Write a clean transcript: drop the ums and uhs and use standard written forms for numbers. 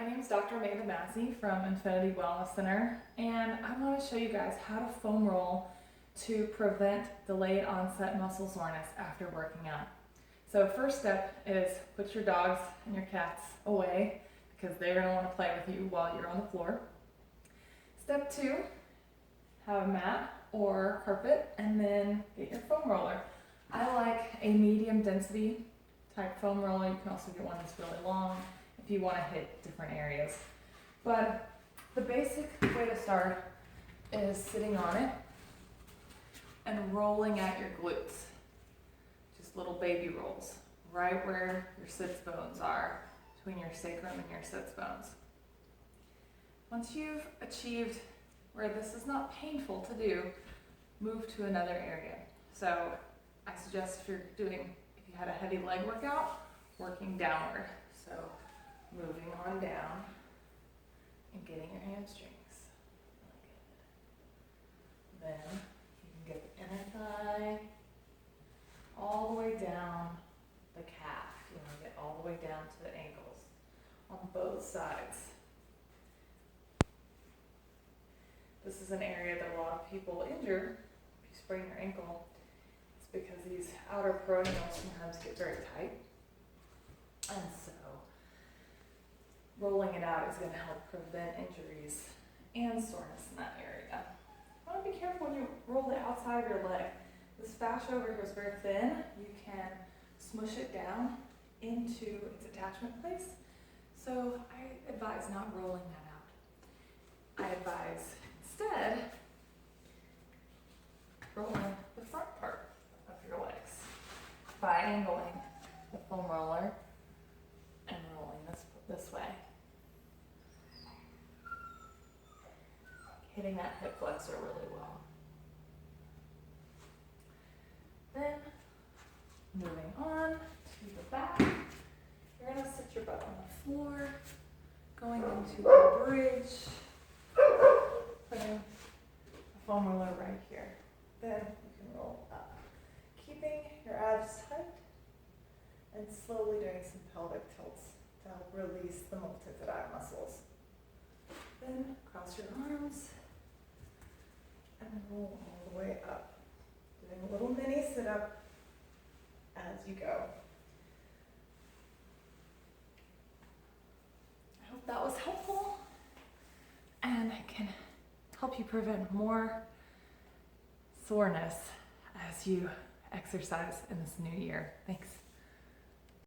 my name is Dr. Massey from Infinity Wellness Center, and I want to show you guys how to foam roll to prevent delayed onset muscle soreness after working out. So first step is put your dogs and your cats away because they're going to want to play with you while you're on the floor. Step 2, have a mat or carpet and then get your foam roller. I like a medium density type foam roller. You can also get one that's really long if you want to hit different areas. But the basic way to start is sitting on it and rolling at your glutes. Just little baby rolls, right where your sits bones are, between your sacrum and your sits bones. Once you've achieved where this is not painful to do, move to another area. So I suggest if you had a heavy leg workout, working downward. So moving on down and getting your hamstrings. Then you can get the inner thigh all the way down the calf. You want to get all the way down to the ankles on both sides. This is an area that a lot of people injure. If you sprain your ankle, it's because these outer peroneals sometimes get very tight. And so rolling it out is going to help prevent injuries and soreness in that area. You want to be careful when you roll the outside of your leg. This fascia over here is very thin. You can smush it down into its attachment place. So I advise not rolling that out. I advise instead rolling the front part of your legs by angling the foam roller and rolling this way. Hitting that hip flexor really well. Then, moving on to the back, you're going to sit your butt on the floor, going into a bridge, putting the foam roller right here. Then you can roll up, keeping your abs tight and slowly doing some pelvic tilts to help release the multifid muscles. Then cross your arms and roll all the way up. Doing a little mini sit-up as you go. I hope that was helpful and can help you prevent more soreness as you exercise in this new year. Thanks.